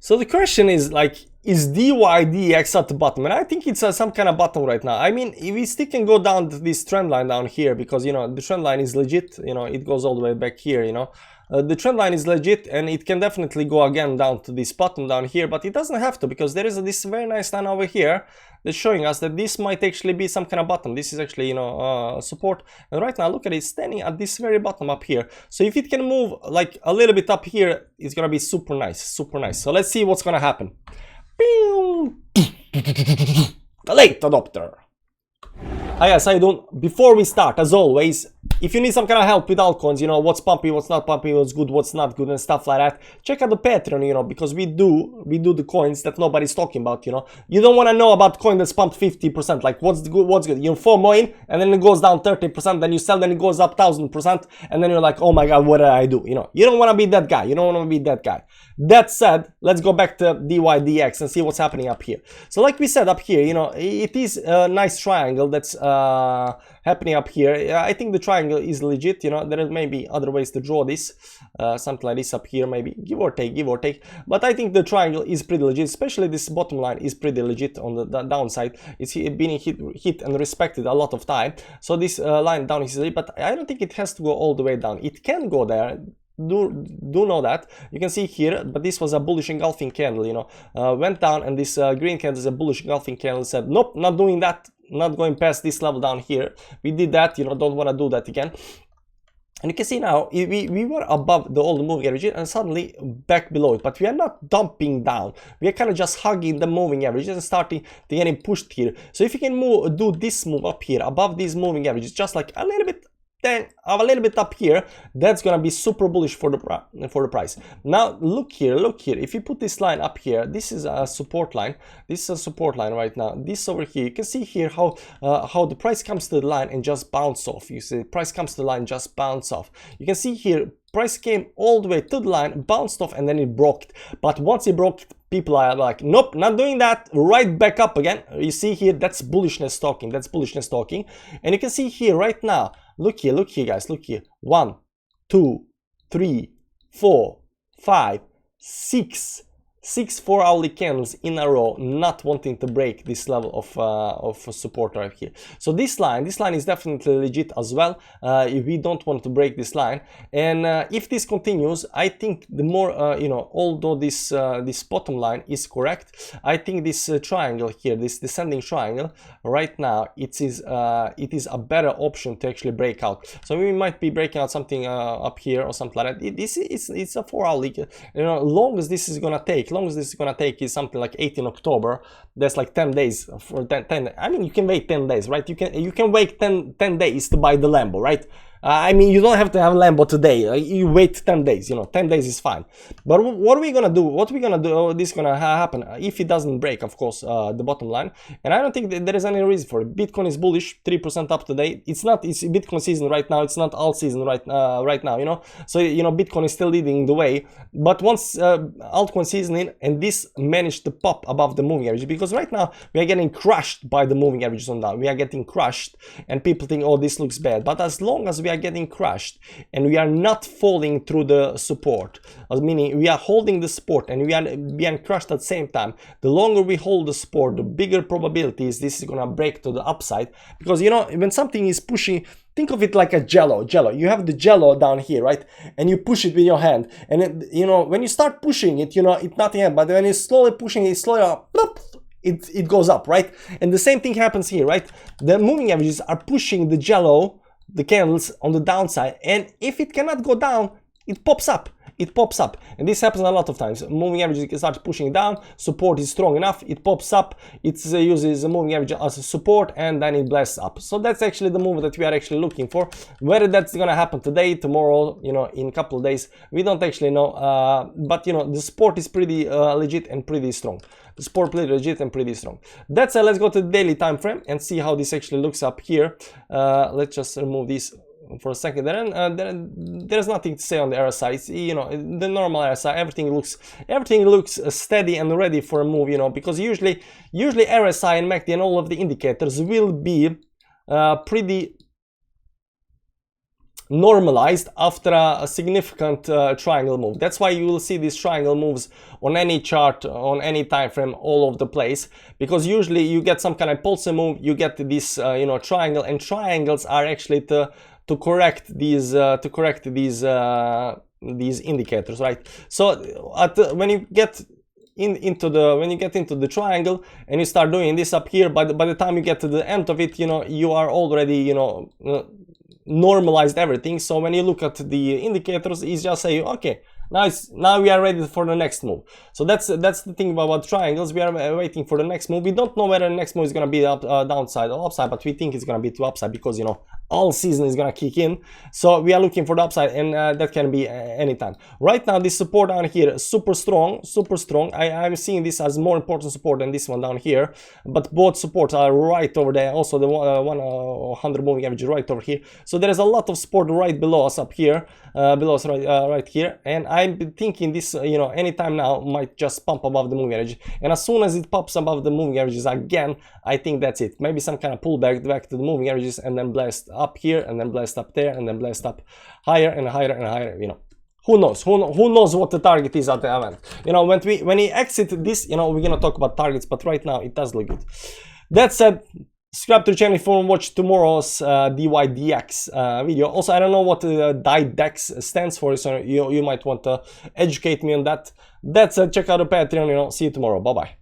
So the question is like, is DYDX at the bottom? And I think it's some kind of bottom right now. I mean, we still can go down to this trend line down here, because, you know, the trend line is legit. You know, it goes all the way back here, you know. The trend line is legit, and it can definitely go again down to this bottom down here, but it doesn't have to, because there is this very nice line over here that's showing us that this might actually be some kind of bottom. This is actually, you know, support, and right now look at it, standing at this very bottom up here. So if it can move like a little bit up here, it's gonna be super nice, super nice. So let's see what's gonna happen. The late adopter. Hi guys, how you doing? Before we start, as always, if you need some kind of help with altcoins, you know, what's pumping, what's not pumping, what's good, what's not good, and stuff like that, check out the Patreon, you know, because we do the coins that nobody's talking about, you know. You don't want to know about coin that's pumped 50%, like what's good. You FOMO in, and then it goes down 30%, then you sell, then it goes up 1000%, and then you're like, oh my god, what did I do? You know, you don't want to be that guy. You don't want to be that guy. That said, let's go back to DYDX and see what's happening up here. So like we said up here, you know, it is a nice triangle that's happening up here. I think the triangle is legit, you know. There may be other ways to draw this, something like this up here, maybe, give or take, but I think the triangle is pretty legit, especially this bottom line is pretty legit on the downside. It's been hit and respected a lot of time, so this line down is legit, but I don't think it has to go all the way down. It can go there. Do know that. You can see here, but this was a bullish engulfing candle, you know, went down, and this green candle is a bullish engulfing candle, said nope, not doing that, not going past this level down here. We did that, you know, don't want to do that again. And you can see now we were above the old moving average and suddenly back below it, but we are not dumping down. We are kind of just hugging the moving averages and starting to getting pushed here. So if you can do this move up here above these moving averages, just like a little bit, then a little bit up here, that's gonna be super bullish for the price. Now look here, if you put this line up here, this is a support line, this is a support line right now. This over here, you can see here how the price comes to the line and just bounce off. You see, price comes to the line, just bounce off. You can see here, price came all the way to the line, bounced off, and then it broke it. But once it broke it, people are like, nope, not doing that, right back up again. You see here, that's bullishness talking, and you can see here right now, look here guys, look here, 1 2 3 4 5 6 4-hourly candles in a row, not wanting to break this level of support right here. So this line is definitely legit as well. We don't want to break this line, and if this continues, I think the more you know, although this this bottom line is correct, I think this triangle here, this descending triangle right now, it is a better option to actually break out. So we might be breaking out something up here or something like that. It's a 4-hourly, you know, long as this is gonna take, is something like 18 October. That's like 10 days for 10. I mean, you can wait 10 days, right? You can wait 10 days to buy the Lambo, right? I mean, you don't have to have a Lambo today. You wait 10 days, you know, 10 days is fine. But what are we gonna do? This is gonna happen if it doesn't break, of course, the bottom line. And I don't think that there is any reason for it. Bitcoin is bullish, 3% up today. It's Bitcoin season right now. It's not alt season right now, you know. So, you know, Bitcoin is still leading the way. But once altcoin season in, and this managed to pop above the moving average, because right now we are getting crushed by the moving averages on down. We are getting crushed, and people think, oh, this looks bad. But as long as we are getting crushed and we are not falling through the support, meaning we are holding the support and we are being crushed at the same time, the longer we hold the support, the bigger probability is this is gonna break to the upside. Because, you know, when something is pushing, think of it like a jello. You have the jello down here, right? And you push it with your hand, and it, you know, when you start pushing it, you know, it's nothing happens. But when you're slowly pushing it, it goes up, right? And the same thing happens here, right? The moving averages are pushing the jello, the candles on the downside, and if it cannot go down, it pops up. And this happens a lot of times. Moving averages can start pushing down, support is strong enough, it pops up, it uses the moving average as a support, and then it blasts up. So that's actually the move that we are actually looking for. Whether that's gonna happen today, tomorrow, you know, in a couple of days, we don't actually know, but you know, the support is pretty legit and pretty strong. The support pretty legit and pretty strong. That said, let's go to the daily time frame and see how this actually looks up here. Let's just remove this for a second. There's nothing to say on the RSI. It's, you know, the normal RSI, everything looks steady and ready for a move, you know, because usually RSI and MACD and all of the indicators will be pretty normalized after a significant triangle move. That's why you will see these triangle moves on any chart, on any time frame, all over the place, because usually you get some kind of pulse move, you get this you know, triangle, and triangles are actually to correct these these indicators, right? So when you get into the triangle and you start doing this up here, by the time you get to the end of it, you know, you are already, you know, normalized everything. So when you look at the indicators, it's just say, okay, now we are ready for the next move. So that's the thing about triangles. We are waiting for the next move. We don't know whether the next move is going to be up, downside or upside, but we think it's going to be to upside because, you know, all season is going to kick in. So we are looking for the upside, and that can be anytime. Right now, this support down here is super strong, super strong. I'm seeing this as more important support than this one down here, but both supports are right over there. Also the 100 moving average right over here. So there is a lot of support right below us up here, below us right here, and I'm thinking this, you know, anytime now might just pump above the moving average, and as soon as it pops above the moving averages again, I think that's it. Maybe some kind of pullback back to the moving averages, and then blast up here, and then blast up there, and then blast up higher and higher and higher. You know, who knows? Who knows what the target is at the event? You know, when we exit this, you know, we're gonna talk about targets, but right now it does look good. That said, subscribe to the channel if you want to watch tomorrow's DYDX video. Also, I don't know what DYDX stands for, so you might want to educate me on that. That's it. Check out the Patreon. You know, see you tomorrow. Bye bye.